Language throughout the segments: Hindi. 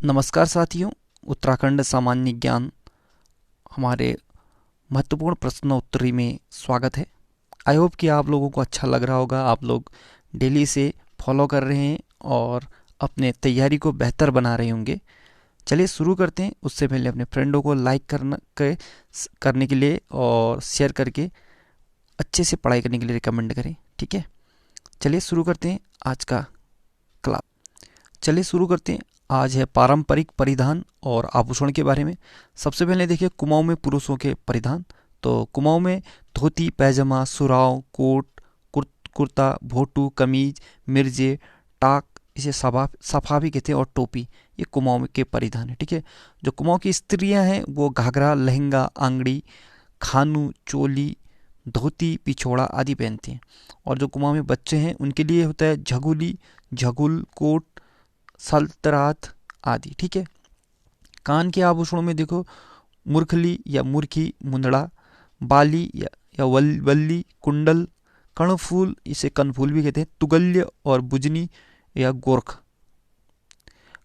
नमस्कार साथियों। उत्तराखंड सामान्य ज्ञान हमारे महत्वपूर्ण प्रश्नोत्तरी में स्वागत है। आई होप कि आप लोगों को अच्छा लग रहा होगा। आप लोग डेली से फॉलो कर रहे हैं और अपने तैयारी को बेहतर बना रहे होंगे। चलिए शुरू करते हैं। उससे पहले अपने फ्रेंडों को लाइक करने के लिए और शेयर करके अच्छे से पढ़ाई करने के लिए रिकमेंड करें। ठीक है, चलिए शुरू करते हैं आज का क्लास। चलिए शुरू करते हैं। आज है पारंपरिक परिधान और आभूषण के बारे में। सबसे पहले देखिए कुमाऊं में पुरुषों के परिधान। तो कुमाऊं में धोती, पैजामा, सुराव, कोट, कुर्ता, भोटू, कमीज, मिर्जे, टाक, इसे सफा भी कहते हैं, और टोपी, ये कुमाऊं के परिधान है। ठीक है, जो कुमाऊं की स्त्रियां हैं वो घाघरा, लहंगा, आंगड़ी, खानू, चोली, धोती, पिछोड़ा आदि पहनते हैं। और जो कुमाऊं में बच्चे हैं उनके लिए होता है झगुली, झगुल, कोट, सल्तरात आदि। ठीक है, कान के आभूषणों में देखो मुरखली या मुरखी, मुंदड़ा, बाली या वल्ली, कुंडल, कर्णफूल, इसे कनफूल भी कहते हैं, तुगल्य और बुजनी या गोरख।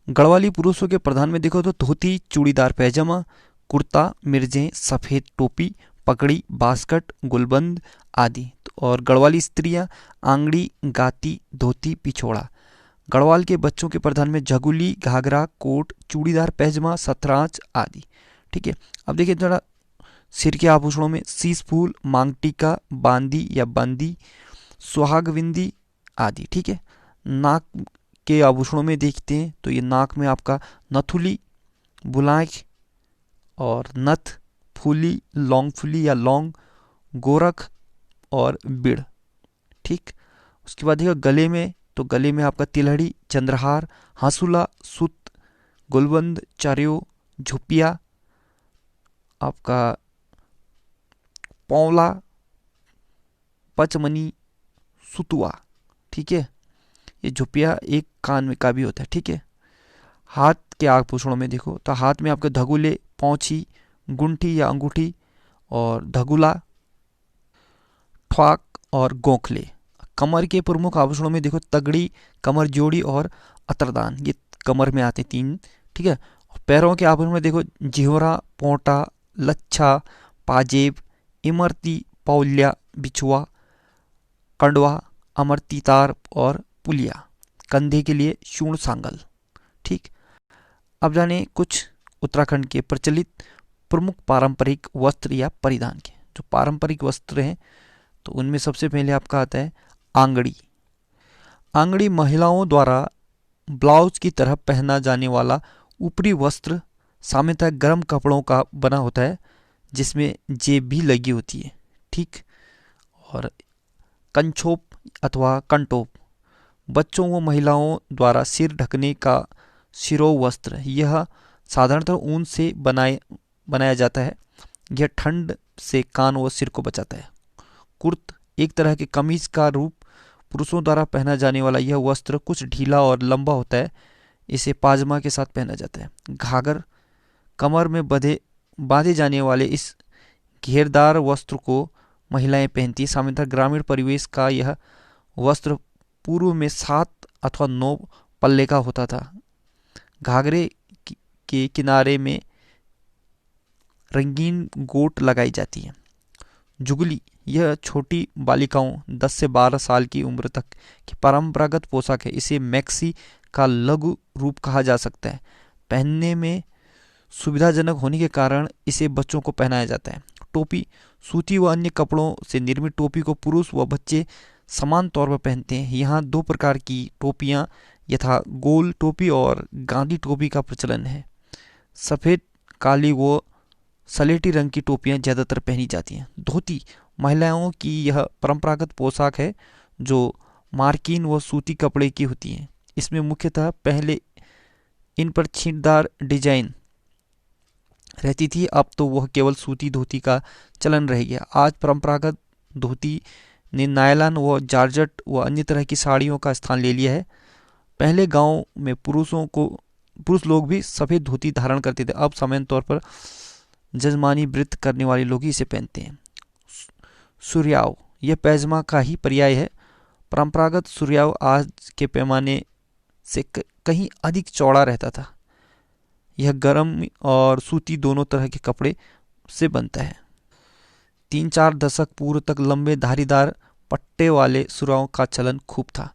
गढ़वाली पुरुषों के प्रधान में देखो तो धोती, चूड़ीदार पैजामा, कुर्ता, मिर्जें, सफ़ेद टोपी, पगड़ी, बास्कट, गुलबंद आदि। और गढ़वाली स्त्रियां आंगड़ी, गाती, धोती, पिछोड़ा। गढ़वाल के बच्चों के प्रधान में झगुली, घाघरा, कोट, चूड़ीदार पैजामा, सतरांच आदि। ठीक है, अब देखिए थोड़ा सिर के आभूषणों में शीश फूल, मांग टीका, बांदी या बंदी, सुहाग बिंदी आदि। ठीक है, नाक के आभूषणों में देखते हैं तो ये नाक में आपका नथुली, बुलाक और नथ, फूली, लौंग फूली या लौंग, गोरख और बिड़। ठीक, उसके बाद देखिए गले में, तो गले में आपका तिलहड़ी, चंद्रहार, हासुला, सुत, गुलबंद, चारियो, झुपिया, आपका पौला, पचमनी, सुतुआ। ठीक है, ये झुपिया एक कान में का भी होता है। ठीक है, हाथ के आभूषणों में देखो तो हाथ में आपके धगुले, पौछी, गुंठी या अंगूठी और धगुला, ठ्वाक और गोखले। कमर के प्रमुख आभूषणों में देखो तगड़ी, कमर जोड़ी और अतरदान, ये कमर में आते तीन। ठीक है, पैरों के आभूषण में देखो जिहोरा, पोंटा, लच्छा, पाजेब, इमरती, पौल्या, बिछुआ, कंडवा, अमरती तार और पुलिया। कंधे के लिए शूण सांगल। ठीक, अब जाने कुछ उत्तराखंड के प्रचलित प्रमुख पारंपरिक वस्त्र या परिधान के। जो पारंपरिक वस्त्र हैं तो उनमें सबसे पहले आपका आता है आंगड़ी। आंगड़ी महिलाओं द्वारा ब्लाउज की तरह पहना जाने वाला ऊपरी वस्त्र, सामान्यतः गर्म कपड़ों का बना होता है जिसमें जेब भी लगी होती है। ठीक, और कंछोप अथवा कंटोप, बच्चों व महिलाओं द्वारा सिर ढकने का सिरो वस्त्र, यह साधारणतः ऊन से बनाया जाता है। यह ठंड से कान व सिर को बचाता है। कुर्त, एक तरह के कमीज का रूप, पुरुषों द्वारा पहना जाने वाला यह वस्त्र कुछ ढीला और लंबा होता है। इसे पाजमा के साथ पहना जाता है। घाघर, कमर में बांधे जाने वाले इस घेरदार वस्त्र को महिलाएं पहनती हैं। सामान्यतः ग्रामीण परिवेश का यह वस्त्र पूर्व में 7 अथवा 9 पल्ले का होता था। घाघरे के किनारे में रंगीन गोट लगाई जाती है। जुगली, यह छोटी बालिकाओं 10 से 12 साल की उम्र तक की परंपरागत पोशाक है। इसे मैक्सी का लघु रूप कहा जा सकता है। पहनने में सुविधाजनक होने के कारण इसे बच्चों को पहनाया जाता है। टोपी, सूती व अन्य कपड़ों से निर्मित टोपी को पुरुष व बच्चे समान तौर पर पहनते हैं। यहाँ 2 प्रकार की टोपियाँ यथा गोल टोपी और गांधी टोपी का प्रचलन है। सफ़ेद, काली व सलेटी रंग की टोपियाँ ज़्यादातर पहनी जाती हैं। धोती, महिलाओं की यह परंपरागत पोशाक है जो मार्किन व सूती कपड़े की होती है। इसमें मुख्यतः पहले इन पर छींटदार डिजाइन रहती थी, अब तो वह केवल सूती धोती का चलन रह गया। आज परंपरागत धोती ने नायलॉन व जॉर्जेट व अन्य तरह की साड़ियों का स्थान ले लिया है। पहले गांव में पुरुष लोग भी सफ़ेद धोती धारण करते थे, अब सामान्य तौर पर जजमानी व्रत करने वाले लोग ही इसे पहनते हैं। सुर्याव, यह पैजामा का ही पर्याय है। परंपरागत सुर्याव आज के पैमाने से कहीं अधिक चौड़ा रहता था। यह गर्म और सूती दोनों तरह के कपड़े से बनता है। 3-4 दशक पूर्व तक लंबे धारीदार पट्टे वाले सुराहों का चलन खूब था।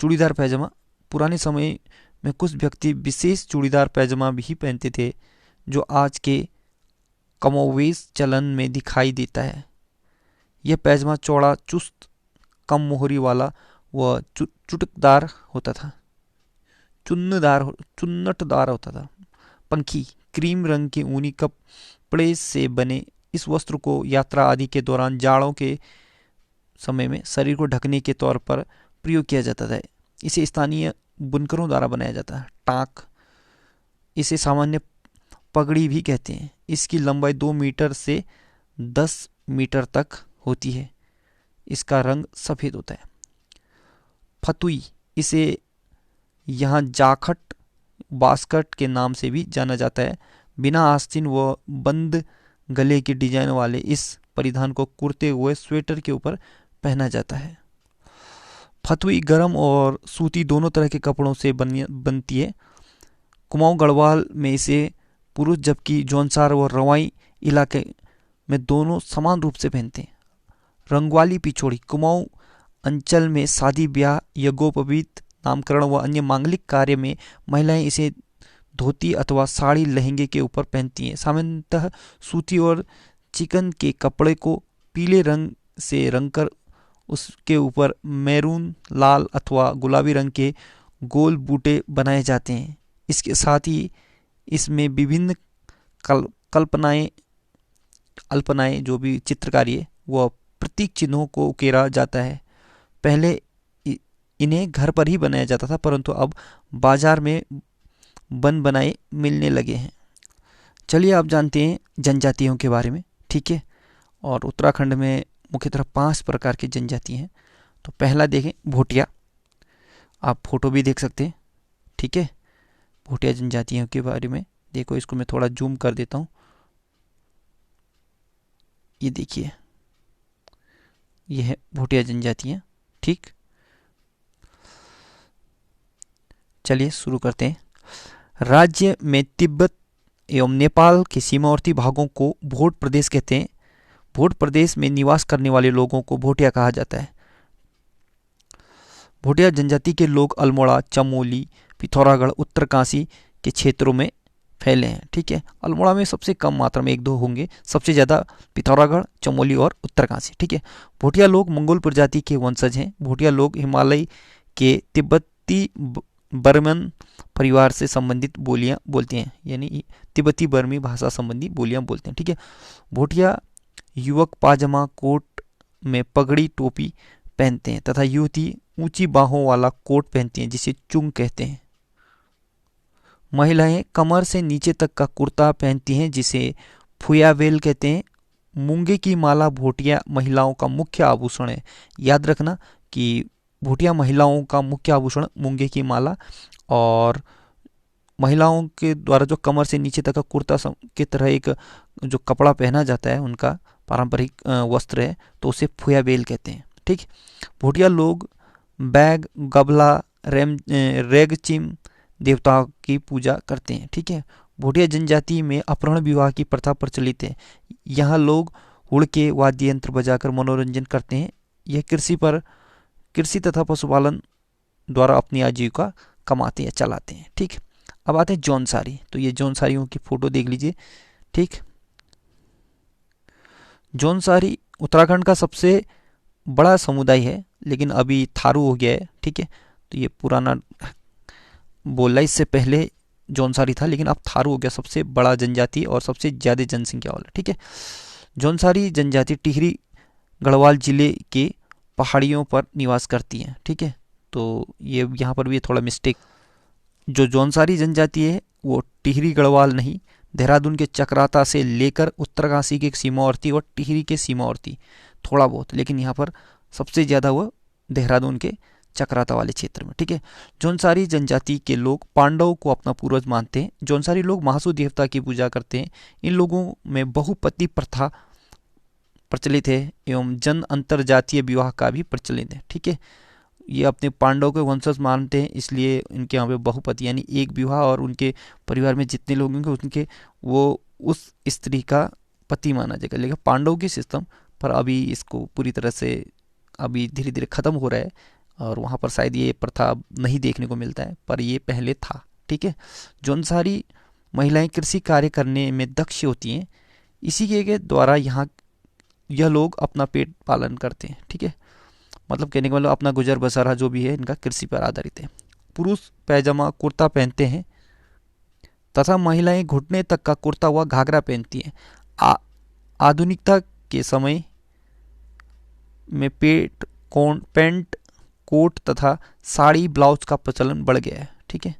चूड़ीदार पैजामा। पुराने समय में कुछ व्यक्ति विशेष चूड़ीदार पैजामा भी पहनते थे, जो आज के कमोवेश चलन में दिखाई देता है। यह पैजामा चौड़ा, चुस्त, कम मोहरी वाला व चुटकदार होता था, चुन्नटदार होता था। पंखी। क्रीम रंग के ऊनी कपड़े से बने इस वस्त्र को यात्रा आदि के दौरान जाड़ों के समय में शरीर को ढकने के तौर पर प्रयोग किया जाता था। इसे स्थानीय बुनकरों द्वारा बनाया जाता है। टाक। इसे सामान्य पगड़ी भी कहते हैं। इसकी लंबाई 2 मीटर से 10 मीटर तक होती है। इसका रंग सफ़ेद होता है। फतुई। इसे यहाँ जाखट, बास्कट के नाम से भी जाना जाता है। बिना आस्तीन व बंद गले की डिजाइन वाले इस परिधान को कुर्ते हुए स्वेटर के ऊपर पहना जाता है। फतुई गर्म और सूती दोनों तरह के कपड़ों से बनती है। कुमाऊं गढ़वाल में इसे पुरुष जबकि जौनसार व रवाई इलाके में दोनों समान रूप से पहनते हैं। रंगवाली पिछोड़ी। कुमाऊं अंचल में शादी ब्याह, यज्ञोपवीत, नामकरण व अन्य मांगलिक कार्य में महिलाएं इसे धोती अथवा साड़ी लहंगे के ऊपर पहनती हैं। सामान्यतः सूती और चिकन के कपड़े को पीले रंग से रंगकर उसके ऊपर मैरून, लाल अथवा गुलाबी रंग के गोल बूटे बनाए जाते हैं। इसके साथ ही इसमें विभिन्न अल्पनाएं जो भी चित्रकारी है वह प्रतीक चिन्हों को उकेरा जाता है। पहले इन्हें घर पर ही बनाया जाता था, परंतु अब बाजार में बनाए मिलने लगे हैं। चलिए आप जानते हैं जनजातियों के बारे में, ठीक है। और उत्तराखंड में मुख्यतः 5 प्रकार की जनजाति हैं। तो पहला देखें भोटिया। आप फोटो भी देख सकते हैं, ठीक है। भोटिया जनजातियों के बारे में देखो, इसको मैं थोड़ा जूम कर देता हूँ। ये देखिए, ये है भोटिया जनजातियाँ, ठीक। चलिए शुरू करते हैं। राज्य में तिब्बत एवं नेपाल के सीमावर्ती भागों को भोट प्रदेश कहते हैं। भोट प्रदेश में निवास करने वाले लोगों को भोटिया कहा जाता है। भोटिया जनजाति के लोग अल्मोड़ा, चमोली, पिथौरागढ़, उत्तरकाशी के क्षेत्रों में फैले हैं, ठीक है। अल्मोड़ा में सबसे कम मात्रा में 1-2 होंगे, सबसे ज़्यादा पिथौरागढ़, चमोली और उत्तरकाशी, ठीक है। भोटिया लोग मंगोल प्रजाति के वंशज हैं। भोटिया लोग हिमालय के तिब्बती बर्मन परिवार से संबंधित बोलियां बोलते हैं, यानी तिब्बती बर्मी भाषा संबंधी बोलियां बोलते हैं, ठीक है। भोटिया युवक पाजामा कोट में पगड़ी टोपी पहनते हैं तथा युवती ऊंची बाहों वाला कोट पहनती हैं, जिसे चुंग कहते हैं। महिलाएं कमर से नीचे तक का कुर्ता पहनती हैं, जिसे फुयावेल कहते हैं। मूंगे की माला भोटिया महिलाओं का मुख्य आभूषण है। याद रखना कि भोटिया महिलाओं का मुख्य आभूषण मूंगे की माला, और महिलाओं के द्वारा जो कमर से नीचे तक का कुर्ता की तरह एक जो कपड़ा पहना जाता है, उनका पारंपरिक वस्त्र है, तो उसे फुयावेल कहते हैं, ठीक। भोटिया लोग बैग, गबला, रेगचिम देवताओं की पूजा करते हैं, ठीक है। भोटिया जनजाति में अपहरण विवाह की प्रथा प्रचलित है। यहाँ लोग हुड़के वाद्य यंत्र बजाकर मनोरंजन करते हैं। यह कृषि तथा पशुपालन द्वारा अपनी आजीविका कमाते हैं, चलाते हैं, ठीक। अब आते हैं जौनसारी। तो ये जौनसारियों की फोटो देख लीजिए, ठीक। जौनसारी उत्तराखंड का सबसे बड़ा समुदाय है, लेकिन अभी थारू हो गया है, ठीक है। तो ये पुराना बोला, इससे पहले जौनसारी था, लेकिन अब थारू हो गया, सबसे बड़ा जनजाति और सबसे ज़्यादा जनसंख्या वाला, ठीक है। जौनसारी जनजाति टिहरी गढ़वाल जिले के पहाड़ियों पर निवास करती हैं, ठीक है। तो ये यहाँ पर भी थोड़ा मिस्टेक, जो जौनसारी जनजाति है वो टिहरी गढ़वाल नहीं, देहरादून के चक्राता से लेकर उत्तरकाशी के सीमावर्ती और टिहरी के सीमावर्ती थोड़ा बहुत, लेकिन यहाँ पर सबसे ज़्यादा वो देहरादून के चक्राता वाले क्षेत्र में, ठीक है। जौनसारी जनजाति के लोग पांडवों को अपना पूर्वज मानते हैं। जौनसारी लोग महासू देवता की पूजा करते हैं। इन लोगों में बहुपति प्रथा प्रचलित है एवं जन अंतर जातीय विवाह का भी प्रचलित है, ठीक है। ये अपने पांडव के वंशज मानते हैं, इसलिए इनके यहाँ पे बहुपति यानी एक विवाह और उनके परिवार में जितने लोग होंगे उनके वो उस स्त्री का पति माना जाएगा। लेकिन पांडव के सिस्टम पर अभी इसको पूरी तरह से अभी धीरे धीरे ख़त्म हो रहा है, और वहाँ पर शायद ये प्रथा अब नहीं देखने को मिलता है, पर ये पहले था। ठीक है, जौनसारी महिलाएं कृषि कार्य करने में दक्ष होती हैं, इसी के द्वारा यहाँ यह लोग अपना पेट पालन करते हैं। ठीक है, मतलब कहने का मतलब अपना गुजर बसरा जो भी है इनका कृषि पर आधारित है। पुरुष पैजामा कुर्ता पहनते हैं तथा महिलाएं घुटने तक का कुर्ता व घाघरा पहनती हैं। आधुनिकता के समय में पैंट कोट तथा साड़ी ब्लाउज का प्रचलन बढ़ गया है। ठीक है,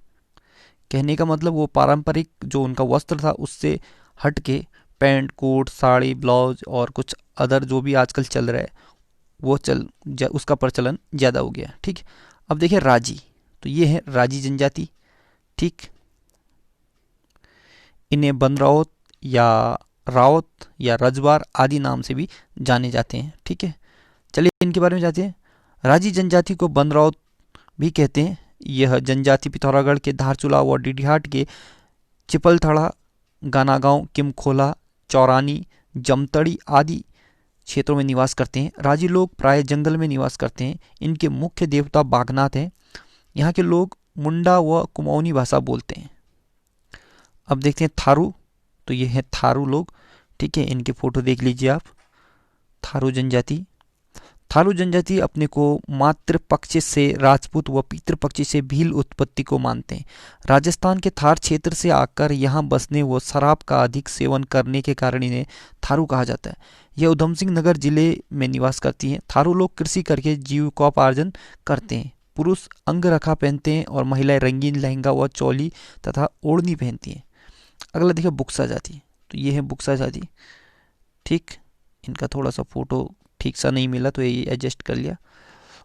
कहने का मतलब वो पारंपरिक जो उनका वस्त्र था उससे हट के पैंट कोट साड़ी ब्लाउज और कुछ अदर जो भी आजकल चल रहा है वो उसका प्रचलन ज़्यादा हो गया। ठीक है, अब देखिए राजी, तो ये है राजी जनजाति। ठीक, इन्हें बनरावत या रावत या रजवार आदि नाम से भी जाने जाते हैं। ठीक है, चलिए इनके बारे में जानते हैं। राजी जनजाति को बनरावत भी कहते हैं। यह जनजाति पिथौरागढ़ के धारचूला व डीडीहाट के चिपलथड़ा, गानागांव, किमखोला, चौरानी, जमतड़ी आदि क्षेत्रों में निवास करते हैं। राजी लोग प्राय जंगल में निवास करते हैं। इनके मुख्य देवता बागनाथ हैं। यहाँ के लोग मुंडा व कुमाऊनी भाषा बोलते हैं। अब देखते हैं थारू, तो ये है थारू लोग। ठीक है, इनके फोटो देख लीजिए आप। थारू जनजाति, थारू जनजाति अपने को मातृ पक्ष से राजपूत व पितृ पक्ष से भील उत्पत्ति को मानते हैं। राजस्थान के थार क्षेत्र से आकर यहाँ बसने व शराब का अधिक सेवन करने के कारण इन्हें थारू कहा जाता है। यह उधम सिंह नगर जिले में निवास करती हैं। थारू लोग कृषि करके जीविकोपार्जन करते हैं। पुरुष अंगरखा पहनते हैं और महिलाएं रंगीन लहंगा व चोली तथा ओढ़नी पहनती हैं। अगला देखिए बुक्सा जाति, तो ये है बुक्सा जाति। ठीक, इनका थोड़ा सा फोटो ठीक सा नहीं मिला तो ये एडजस्ट कर लिया।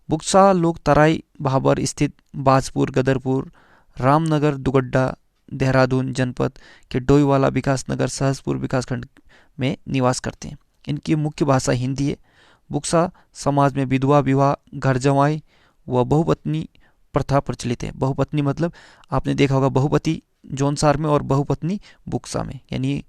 बुक्सा लोग तराई भाबर स्थित बाजपुर, गदरपुर, रामनगर, दुगड्डा, देहरादून जनपद के डोईवाला विकासनगर सहसपुर विकासखंड में निवास करते हैं। इनकी मुख्य भाषा हिंदी है। बुक्सा समाज में विधवा विवाह, घर जमाई व बहुपत्नी प्रथा प्रचलित है। बहुपत्नी मतलब आपने देखा होगा बहुपति जौनसार में और बहुपत्नी बुक्सा में, यानी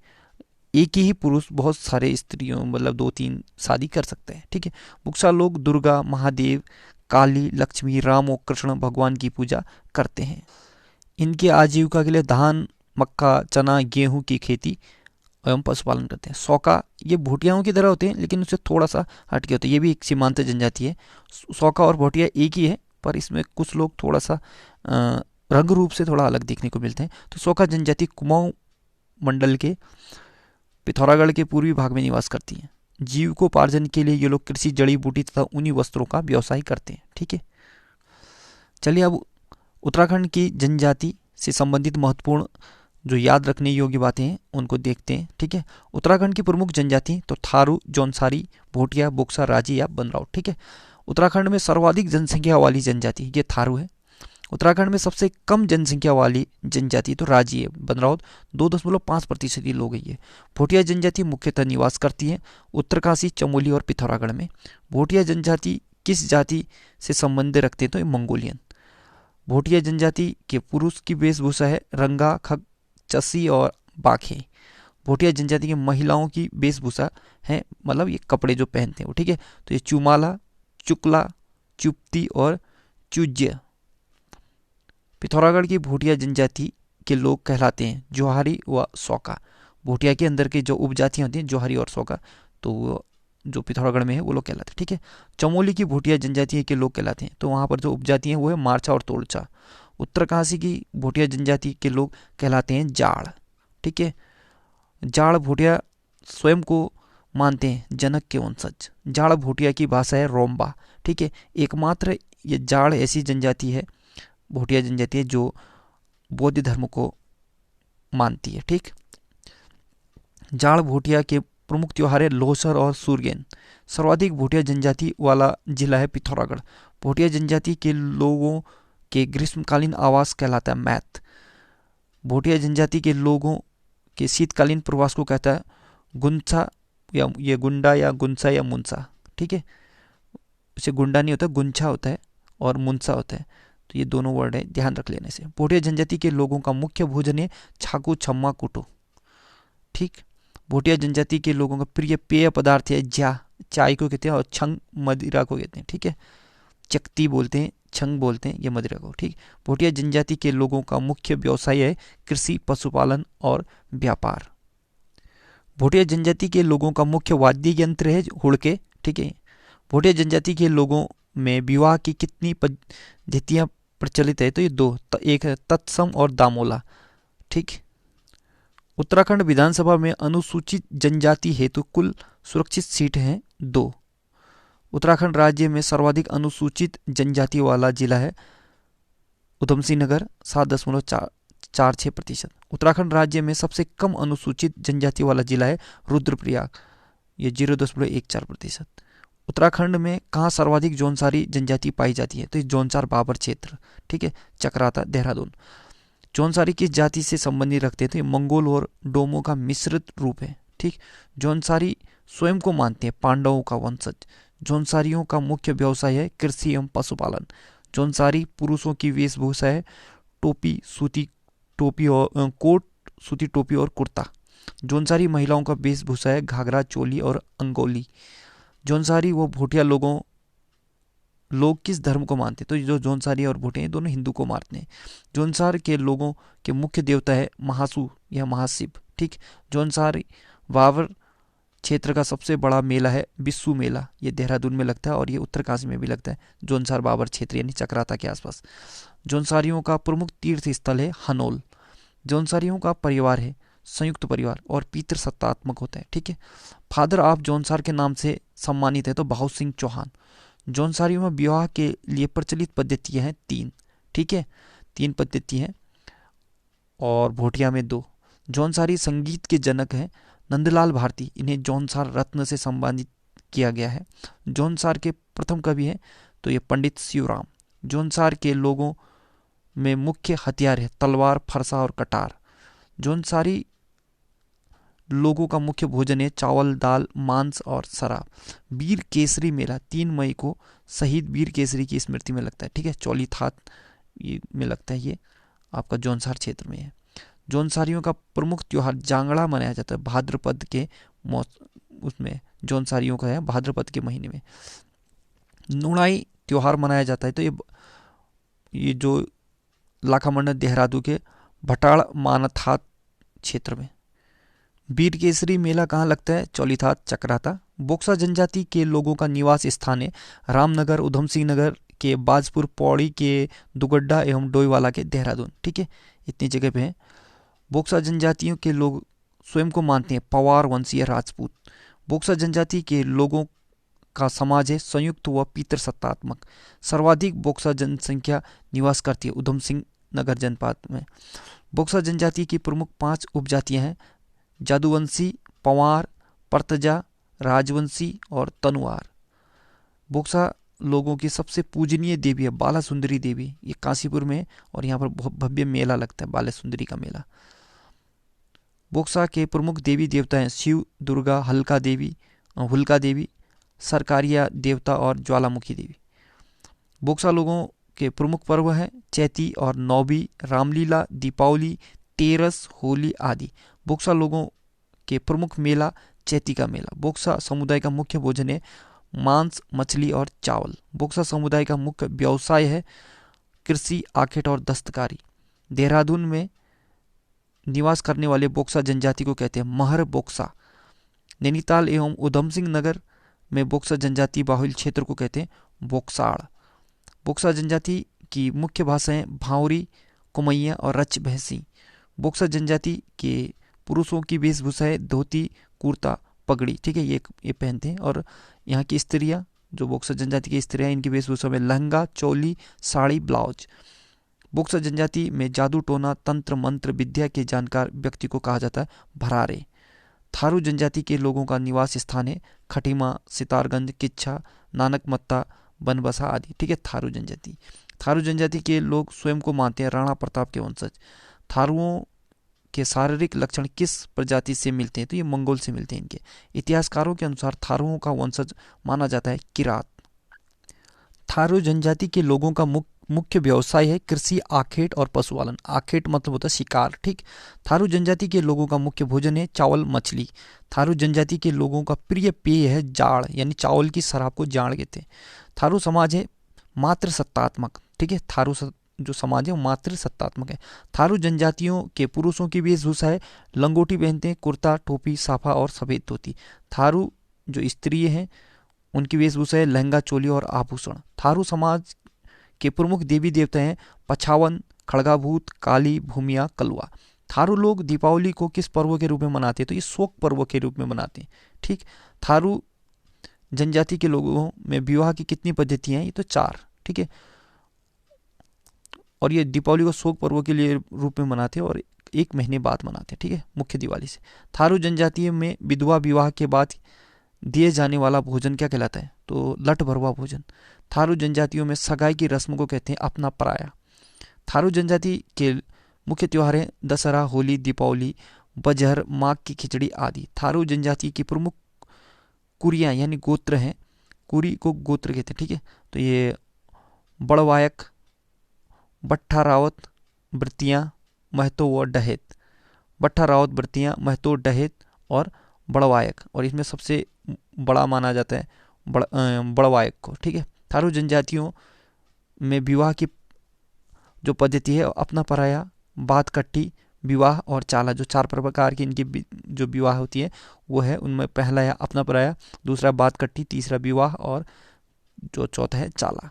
एक ही पुरुष बहुत सारे स्त्रियों मतलब 2-3 शादी कर सकते हैं। ठीक है, बुक्सा लोग दुर्गा, महादेव, काली, लक्ष्मी, राम और कृष्ण भगवान की पूजा करते हैं। इनकी आजीविका के लिए धान, मक्का, चना, गेहूं की खेती एवं पशुपालन करते हैं। सौका, ये भोटियाओं की तरह होते हैं लेकिन उससे थोड़ा सा हटके होते हैं। ये भी एक सीमांत जनजाति है। सौका और भोटिया एक ही है, पर इसमें कुछ लोग थोड़ा सा रंग रूप से थोड़ा अलग देखने को मिलते हैं। तो सौका जनजाति कुमाऊं मंडल के पिथौरागढ़ के पूर्वी भाग में निवास करती हैं। जीविकोपार्जन के लिए ये लोग कृषि, जड़ी बूटी तथा ऊनी वस्त्रों का व्यवसाय करते हैं। ठीक है, चलिए अब उत्तराखंड की जनजाति से संबंधित महत्वपूर्ण जो याद रखने योग्य बातें हैं उनको देखते हैं। ठीक है, उत्तराखंड की प्रमुख जनजाति तो थारू, जौनसारी, भोटिया, बुक्सा, राजी या बनरावत। ठीक है, उत्तराखंड में सर्वाधिक जनसंख्या वाली जनजाति ये थारू है। उत्तराखंड में सबसे कम जनसंख्या वाली जनजाति तो राजी है, बनरावत 2.5% ही लोग हैं ये। भोटिया जनजाति मुख्यतः निवास करती है उत्तरकाशी, चमोली और पिथौरागढ़ में। भोटिया जनजाति किस जाति से संबंध रखते हैं तो ये मंगोलियन। भोटिया जनजाति के पुरुष की वेशभूषा है रंगा, खग, चसी और बाखे। भोटिया जनजाति की महिलाओं की वेशभूषा है मतलब ये कपड़े जो पहनते हैं वो। ठीक है, तो ये चुमाला, चुकला, चुप्ती और चुज्य। पिथौरागढ़ की भोटिया जनजाति के लोग कहलाते हैं जोहारी व सौका। भोटिया के अंदर की जो उपजातियाँ होती हैं जोहारी और सौका, तो वो जो पिथौरागढ़ में है वो लोग कहलाते हैं। ठीक है, चमोली की भोटिया जनजाति के लोग कहलाते हैं, तो वहाँ पर जो उपजाति हैं वो है मारचा और तोड़चा। उत्तरकाशी की भोटिया जनजाति के लोग कहलाते हैं जाड़। ठीक है, जाड़ भोटिया स्वयं को मानते हैं जनक के वंशज। जाड़ भोटिया की भाषा है रोम्बा। ठीक है, एकमात्र ये जाड़ ऐसी जनजाति है, भोटिया जनजाति है, जो बौद्ध धर्म को मानती है। ठीक, जाड़ भोटिया के प्रमुख त्योहार है लोसर और सूरगेन। सर्वाधिक भोटिया जनजाति वाला जिला है पिथौरागढ़। भोटिया जनजाति के लोगों के ग्रीष्मकालीन आवास कहलाता है मैत। भोटिया जनजाति के लोगों के शीतकालीन प्रवास को कहता है गुंसा या ये गुंडा या गुंसा या मुंसा। ठीक है, इसे गुंडा नहीं होता, गुंछा होता है। और मुनसा होता है। तो ये दोनों वर्ड है, ध्यान रख लेने से। भोटिया जनजाति के लोगों का मुख्य भोजन है छाकू छम्मा कुटो। ठीक। भोटिया जनजाति के लोगों का प्रिय पेय पदार्थ है ज्या, चाय को कहते हैं, और छंग मदिरा को कहते हैं। ठीक है, चकती बोलते हैं, छंग बोलते हैं, ये मदिरा को। ठीक। भोटिया जनजाति के लोगों का मुख्य व्यवसाय है कृषि, पशुपालन और व्यापार। भोटिया जनजाति के लोगों का मुख्य वाद्य यंत्र है हुड़के। ठीक है। भोटिया जनजाति के लोगों में विवाह की कितनी पद्धतियां प्रचलित है? तो ये दो, एक है तत्सम और दामोला। ठीक। उत्तराखंड विधानसभा में अनुसूचित जनजाति हेतु कुल सुरक्षित सीट हैं 2। उत्तराखंड राज्य में सर्वाधिक अनुसूचित जनजाति वाला जिला है उधम सिंह नगर, 7.46%। उत्तराखंड राज्य में सबसे कम अनुसूचित जनजाति वाला जिला है रुद्रप्रयाग, ये 0.14%। उत्तराखंड में कहाँ सर्वाधिक जौनसारी जनजाति पाई जाती है? तो जौनसार बाबर क्षेत्र। ठीक है, चक्राता, देहरादून। जौनसारी किस जाति से संबंधित रखते हैं? तो ये मंगोल और डोमो का मिश्रित रूप है। ठीक। जौनसारी स्वयं को मानते हैं पांडवों का वंशज। जौनसारियों का मुख्य व्यवसाय है कृषि एवं पशुपालन। जौनसारी पुरुषों की वेशभूषा है टोपी, सूती टोपी और कोट, सूती टोपी और कुर्ता। जौनसारी महिलाओं का वेशभूषा है घाघरा, चोली और अंगोली। जौनसारी व भोटिया लोग किस धर्म को मानते हैं? तो जो जौनसारी और भोटिया दोनों हिंदू को मानते हैं। जौनसार के लोगों के मुख्य देवता है महासू या महाशिव। ठीक। जौनसारी वावर क्षेत्र का सबसे बड़ा मेला है बिस्सू मेला, ये देहरादून में लगता है और ये उत्तरकाशी में भी लगता है, जौनसार बाबर क्षेत्र यानी चक्राता के आसपास। जौनसारियों का प्रमुख तीर्थ स्थल है हनोल। जौनसारियों का परिवार है संयुक्त परिवार और पितृसत्तात्मक होता है। ठीक है। फादर ऑफ जौनसार के नाम से सम्मानित है तो भाऊ सिंह चौहान। जौनसारियों में विवाह के लिए प्रचलित पद्धतियां हैं 3। ठीक है, 3 पद्धति हैं और भोटिया में 2। जौनसारी संगीत के जनक हैं नंदलाल भारती, इन्हें जौनसार रत्न से सम्मानित किया गया है। जौनसार के प्रथम कवि हैं तो ये पंडित शिवराम। जौनसार के लोगों में मुख्य हथियार है तलवार, फरसा और कटार। जौनसारी लोगों का मुख्य भोजन है चावल, दाल, मांस और शराब। वीर केसरी मेला 3 मई को शहीद वीर केसरी की स्मृति में लगता है। ठीक है, चौलीथात में लगता है, ये आपका जौनसार क्षेत्र में है। जौनसारियों का प्रमुख त्योहार जांगड़ा मनाया जाता है भाद्रपद के उसमें जौनसारियों का है भाद्रपद के महीने में। नुणाई त्योहार मनाया जाता है तो ये जो लाखामंडल देहरादून के भटाड़ मानथात क्षेत्र में। वीर केसरी मेला कहाँ लगता है? चौलीथात, चक्राता। बोक्सा जनजाति के लोगों का निवास स्थान है रामनगर, उधम सिंह नगर के बाजपुर, पौड़ी के दुगड्डा एवं डोईवाला के देहरादून। ठीक है, इतनी जगह पे है। बोक्सा जनजातियों के लोग स्वयं को मानते हैं पवार वंशीय राजपूत। बोक्सा जनजाति के लोगों का समाज है संयुक्त व पितृसत्तात्मक। सर्वाधिक बोक्सा जनसंख्या निवास करती है उधम सिंह नगर जनपद में। बोक्सा जनजाति की प्रमुख 5 उपजातियां हैं जादूवंशी, पंवार, परतजा, राजवंशी और तनुवार। बोक्सा लोगों की सबसे पूजनीय देवी है बाला सुंदरी देवी, ये काशीपुर में और यहाँ पर भव्य मेला लगता है बाला सुंदरी का मेला। बोक्सा के प्रमुख देवी देवता हैं शिव, दुर्गा, हुल्का देवी, सरकारिया देवता और ज्वालामुखी देवी। बोक्सा लोगों के प्रमुख पर्व हैं चैती और नौबी, रामलीला, दीपावली, तेरस, होली आदि। बोक्सा लोगों के प्रमुख मेला चैती का मेला। बोक्सा समुदाय का मुख्य भोजन है मांस, मछली और चावल। बोक्सा समुदाय का मुख्य व्यवसाय है कृषि, आखेट और दस्तकारी। देहरादून में निवास करने वाले बोक्सा जनजाति को कहते हैं महर बोक्सा। नैनीताल एवं उधम सिंह नगर में बोक्सा जनजाति बाहुल्य क्षेत्र को कहते हैं बोक्साड़। बोक्सा जनजाति की मुख्य भाषाएं भावरी, कुमैया और रच भैंसी। बोक्सा जनजाति के पुरुषों की वेशभूषा है धोती, कुर्ता, पगड़ी। ठीक है, ये पहनते हैं। और यहाँ की स्त्रियाँ, जो बोक्सा जनजाति की स्त्रियाँ, इनकी वेशभूषा में लहंगा, चोली, साड़ी, ब्लाउज। बोक्सा जनजाति में जादू टोना, तंत्र मंत्र विद्या के जानकार व्यक्ति को कहा जाता है भरारे। थारू जनजाति के लोगों का निवास स्थान है खटीमा, सितारगंज, किच्छा, नानकमत्ता, बनबसा आदि। ठीक है, थारू जनजाति के लोग स्वयं को मानते हैं राणा प्रताप के वंशज। थारुओं के शारीरिक लक्षण किस प्रजाति से मिलते हैं? तो ये मंगोल से मिलते हैं। इनके इतिहासकारों के अनुसार थारुओं का वंशज माना जाता है किरात। थारू जनजाति के लोगों का मुख्य व्यवसाय है कृषि, आखेट और पशुपालन। आखेट मतलब होता है शिकार, ठीक। थारू जनजाति के लोगों का मुख्य भोजन है चावल, मछली। थारू जनजाति के लोगों का प्रिय पेय है जाड़, यानी चावल की शराब को जाड़ कहते हैं। थारू समाज है मातृ सत्तात्मक, ठीक है। जो समाज है वो मातृ सत्तात्मक है। थारू जनजातियों के पुरुषों की वेशभूषा है लंगोटी पहनते हैं, कुर्ता, टोपी, साफा और सफेद धोती। थारू जो स्त्री हैं उनकी वेशभूषा है लहंगा, चोली और आभूषण। थारू समाज के प्रमुख देवी देवता हैं पछावन, खड़गाभूत, काली, भूमिया, कलवा। थारू लोग दीपावली को किस पर्व के रूप में मनाते हैं? तो ये शोक पर्व के रूप में मनाते हैं, ठीक। थारू जनजाति के लोगों में विवाह की कितनी पद्धतियां हैं? ये तो 4, ठीक है। और ये दीपावली को शोक पर्व के लिए रूप में मनाते हैं और 1 महीने बाद मनाते हैं, ठीक है, मुख्य दिवाली से। थारू जनजाति में विधवा विवाह के बाद दिए जाने वाला भोजन क्या कहलाता है? तो लठ भरवा भोजन। थारू जनजातियों में सगाई की रस्म को कहते हैं अपना पराया। थारू जनजाति के मुख्य त्योहार हैं दशहरा, होली, दीपावली, बजहर, माघ की खिचड़ी आदि। थारू जनजाति की प्रमुख कुरियाँ यानी गोत्र हैं, कुरी को गोत्र कहते हैं, ठीक है। तो ये बड़वायक, बट्ठा रावत, वृत्तियाँ, महतो व डहेत। बट्ठा रावत, वृत्तियाँ, महतो, डहेत और बड़वायक, और इसमें सबसे बड़ा माना जाता है बड़वायक को, ठीक है। थारू जनजातियों में विवाह की जो पद्धति है अपना पराया, बात कट्टी, विवाह और चाला, जो 4 प्रकार की इनकी जो विवाह होती है वो है। उनमें पहला है अपना पराया, दूसरा बात कट्टी, तीसरा विवाह और जो चौथा है चाला।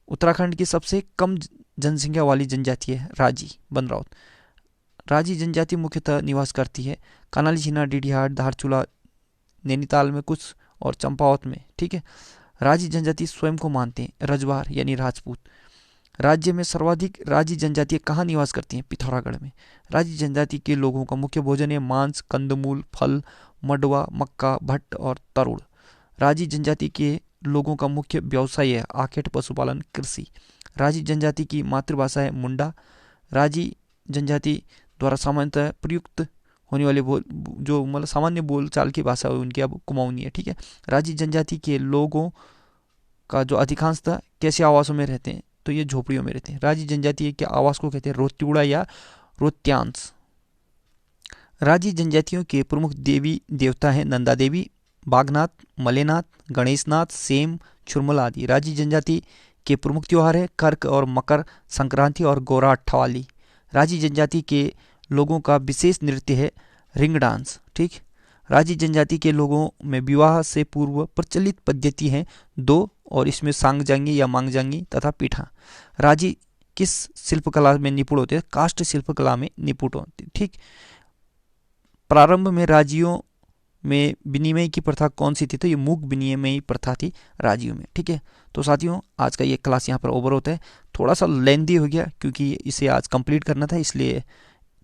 उत्तराखंड की सबसे कम जनसंख्या वाली जनजाति है राजी बनराउत। राजी जनजाति मुख्यतः निवास करती है कनाली, छिना, डीडीहाट, धारचूला, नैनीताल में कुछ और चंपावत में, ठीक है। राजी जनजाति स्वयं को मानते हैं रजवार यानी राजपूत। राज्य में सर्वाधिक राजी जनजातियाँ कहाँ निवास करती हैं? पिथौरागढ़ में। राजी जनजाति के लोगों का मुख्य भोजन है मांस, कंदमूल, फल, मडवा, मक्का, भट्ट और तरुण। राजी जनजाति के लोगों का मुख्य व्यवसाय है आखेट, पशुपालन, कृषि। राजी जनजाति की मातृभाषा है मुंडा। राजी जनजाति द्वारा सामान्यतः प्रयुक्त होने वाले जो मतलब सामान्य बोलचाल की भाषा है उनकी अब कुमाऊनी है, ठीक है। राजी जनजाति के लोगों का जो अधिकांशतः कैसे आवासों में रहते हैं? तो ये झोपड़ियों में रहते हैं। राजी जनजाति के आवास को कहते हैं रोत्युड़ा या रोत्यांश। राजी जनजातियों के प्रमुख देवी देवता हैं नंदा देवी, बागनाथ, मलेनाथ, गणेशनाथ, सेम, छुरमुल आदि। राजी जनजाति के प्रमुख त्योहार है कर्क और मकर संक्रांति और गोरा अट्ठावाली। राजी जनजाति के लोगों का विशेष नृत्य है रिंग डांस, ठीक। राजी जनजाति के लोगों में विवाह से पूर्व प्रचलित पद्धति है 2, और इसमें सांगजांगी या मांगजांगी तथा पीठा। राजी किस शिल्पकला में निपुण होते हैं? काष्ठ शिल्पकला में निपुण होते हैं, ठीक। प्रारंभ में राजियों में विनिमय की प्रथा कौन सी थी? तो ये मूक विनिमय प्रथा थी राजियों में, ठीक है। तो साथियों आज का ये क्लास यहाँ पर ओवर होता है। थोड़ा सा लेंदी हो गया क्योंकि इसे आज कंप्लीट करना था, इसलिए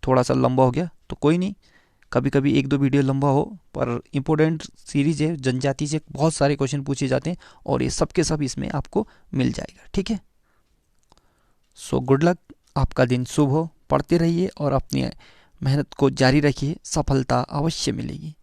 थोड़ा सा लंबा हो गया। तो कोई नहीं, कभी कभी 1-2 वीडियो लंबा हो, पर इम्पोर्टेंट सीरीज है, जनजाति से बहुत सारे क्वेश्चन पूछे जाते हैं और ये सब के सब इसमें आपको मिल जाएगा, ठीक है। सो गुड लक, आपका दिन शुभ हो, पढ़ते रहिए और अपनी मेहनत को जारी रखिए, सफलता अवश्य मिलेगी।